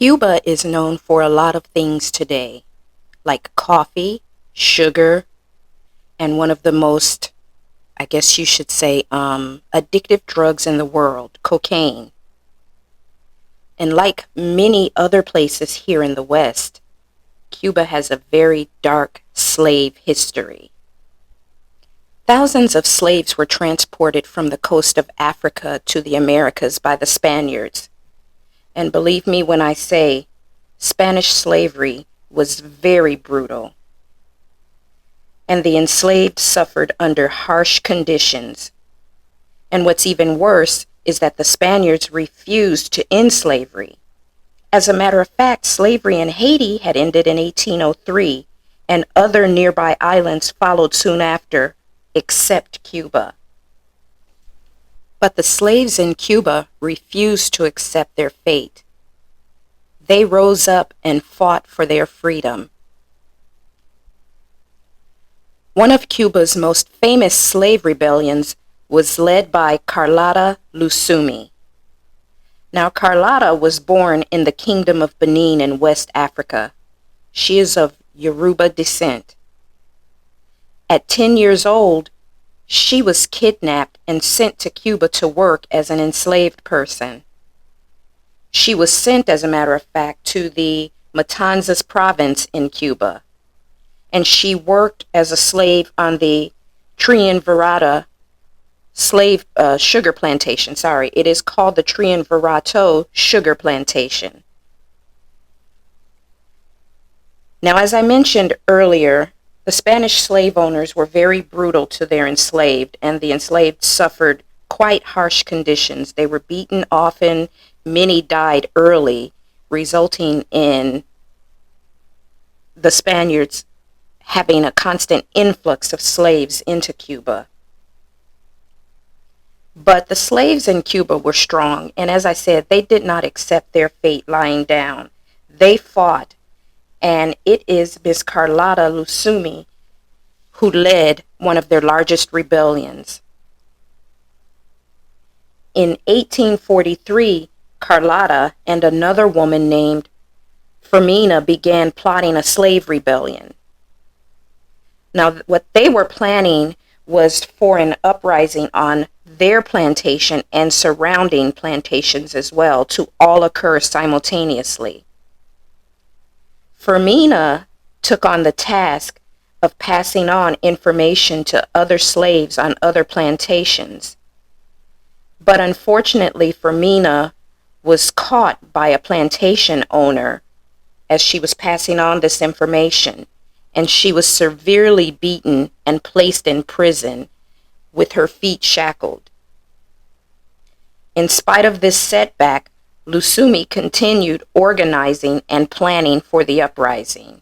Cuba is known for a lot of things today, like coffee, sugar, and one of the most, I guess you should say, addictive drugs in the world, cocaine. And like many other places here in the West, Cuba has a very dark slave history. Thousands of slaves were transported from the coast of Africa to the Americas by the Spaniards. And believe me when I say Spanish slavery was very brutal. And the enslaved suffered under harsh conditions. And what's even worse is that the Spaniards refused to end slavery. As a matter of fact, slavery in Haiti had ended in 1803, and other nearby islands followed soon after, except Cuba. But the slaves in Cuba refused to accept their fate. They rose up and fought for their freedom. One of Cuba's most famous slave rebellions was led by Carlota Lucumi. Now, Carlota was born in the Kingdom of Benin in West Africa. She is of Yoruba descent. At 10 years old, she was kidnapped and sent to Cuba to work as an enslaved person. She was sent, as a matter of fact, to the Matanzas province in Cuba, and she worked as a slave on the Triunvirato sugar plantation. It is called the Triunvirato sugar plantation. Now, as I mentioned earlier, the Spanish slave owners were very brutal to their enslaved, and the enslaved suffered quite harsh conditions. They were beaten often, many died early, resulting in the Spaniards having a constant influx of slaves into Cuba. But the slaves in Cuba were strong, and as I said, they did not accept their fate lying down. They fought, and it is Miss Carlota Lucumi who led one of their largest rebellions. In 1843, Carlota and another woman named Fermina began plotting a slave rebellion. Now, what they were planning was for an uprising on their plantation and surrounding plantations as well, to all occur simultaneously. Fermina took on the task of passing on information to other slaves on other plantations. But unfortunately, Fermina was caught by a plantation owner as she was passing on this information, and she was severely beaten and placed in prison with her feet shackled. In spite of this setback, Lucumi continued organizing and planning for the uprising.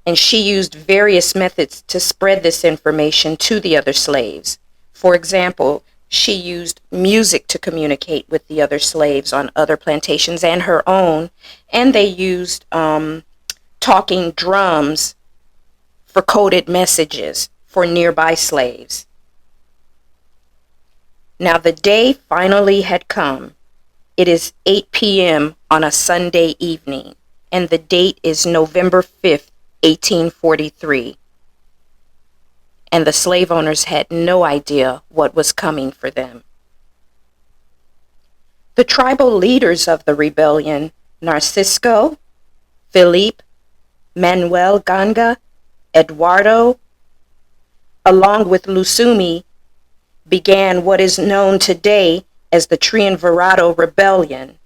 And she used various methods to spread this information to the other slaves. For example, she used music to communicate with the other slaves on other plantations and her own, and they used talking drums for coded messages for nearby slaves. Now the day finally had come. It is 8 p.m. on a Sunday evening, and the date is November 5th, 1843. And the slave owners had no idea what was coming for them. The tribal leaders of the rebellion, Narcisco, Felipe, Manuel Ganga, Eduardo, along with Lucumi, began what is known today as the Triunvirato Rebellion.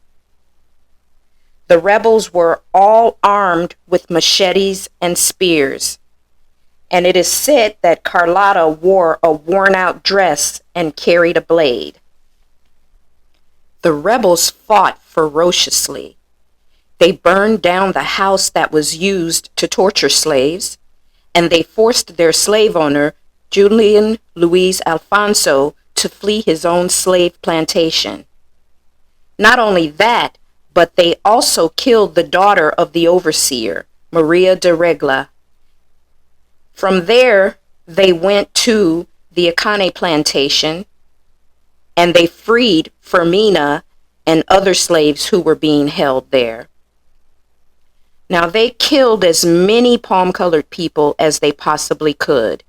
The rebels were all armed with machetes and spears, and it is said that Carlota wore a worn-out dress and carried a blade. The rebels fought ferociously. They burned down the house that was used to torture slaves, and they forced their slave owner, Julian Luis Alfonso, to flee his own slave plantation. Not only that, but they also killed the daughter of the overseer, Maria de Regla. From there, they went to the Akane plantation, and they freed Fermina and other slaves who were being held there. Now, they killed as many palm-colored people as they possibly could.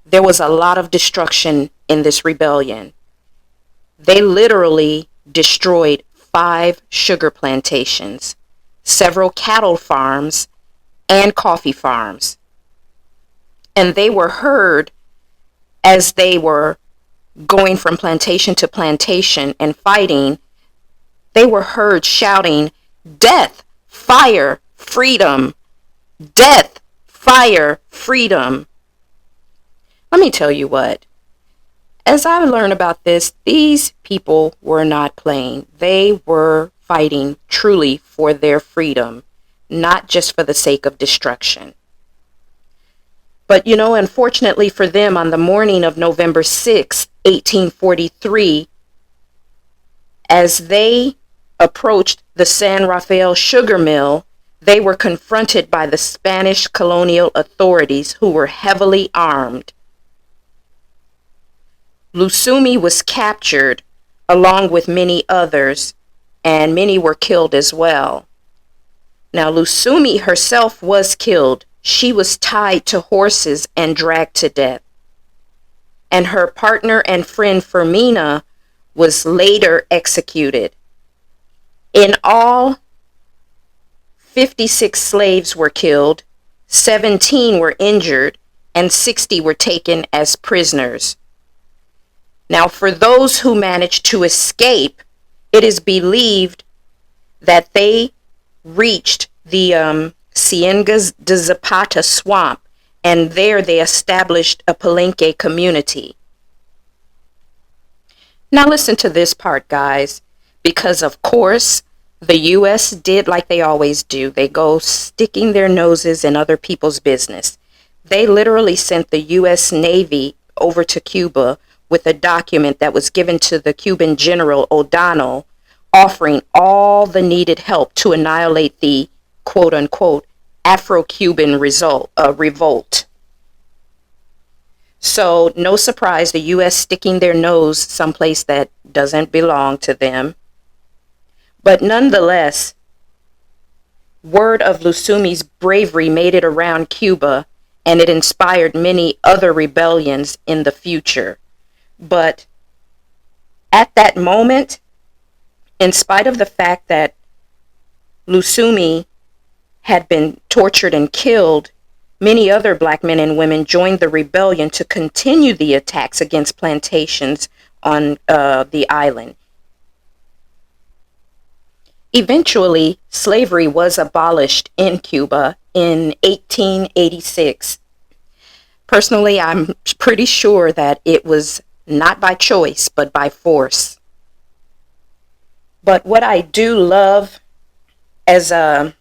There was a lot of destruction in this rebellion. They literally destroyed 5 sugar plantations, several cattle farms, and coffee farms. And they were heard as they were going from plantation to plantation and fighting. They were heard shouting, "Death, fire, freedom! Death, fire, freedom!" Let me tell you what. As I learned about this, these people were not playing. They were fighting truly for their freedom, not just for the sake of destruction. But unfortunately for them, on the morning of November 6, 1843, as they approached the San Rafael sugar mill, they were confronted by the Spanish colonial authorities, who were heavily armed. Lucumi was captured along with many others, and many were killed as well. Now, Lucumi herself was killed. She was tied to horses and dragged to death. And her partner and friend Fermina was later executed. In all, 56 slaves were killed, 17 were injured, and 60 were taken as prisoners. Now, for those who managed to escape, it is believed that they reached the Ciengas de Zapata swamp, and there they established a Palenque community. Now listen to this part, guys, because of course the U.S. did like they always do. They go sticking their noses in other people's business. They literally sent the U.S. Navy over to Cuba with a document that was given to the Cuban General O'Donnell, offering all the needed help to annihilate the quote-unquote Afro-Cuban revolt. So no surprise, the U.S. sticking their nose someplace that doesn't belong to them. But nonetheless, word of Lusumi's bravery made it around Cuba, and it inspired many other rebellions in the future. But at that moment, in spite of the fact that Lucumi had been tortured and killed, many other black men and women joined the rebellion to continue the attacks against plantations on the island. Eventually, slavery was abolished in Cuba in 1886. Personally, I'm pretty sure that it was not by choice, but by force. But what I do love as an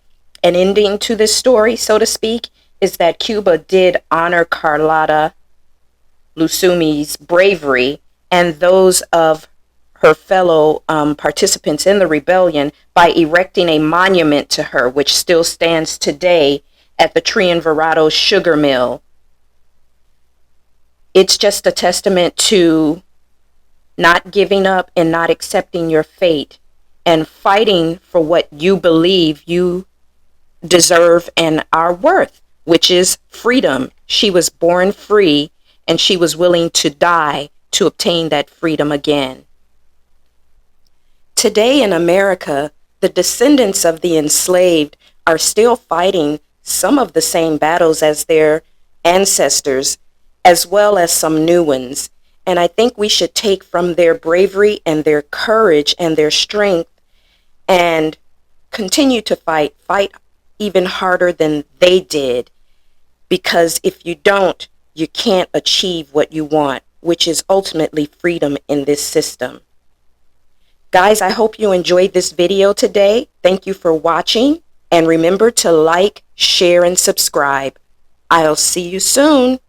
ending to this story, so to speak, is that Cuba did honor Carlota Lucumi's bravery and those of her fellow participants in the rebellion by erecting a monument to her, which still stands today at the Triunvirato sugar mill. It's just a testament to not giving up and not accepting your fate and fighting for what you believe you deserve and are worth, which is freedom. She was born free, and she was willing to die to obtain that freedom again. Today in America, the descendants of the enslaved are still fighting some of the same battles as their ancestors, as well as some new ones. And I think we should take from their bravery and their courage and their strength and continue to fight even harder than they did. Because if you don't, you can't achieve what you want, which is ultimately freedom in this system. Guys, I hope you enjoyed this video today. Thank you for watching. And remember to like, share, and subscribe. I'll see you soon.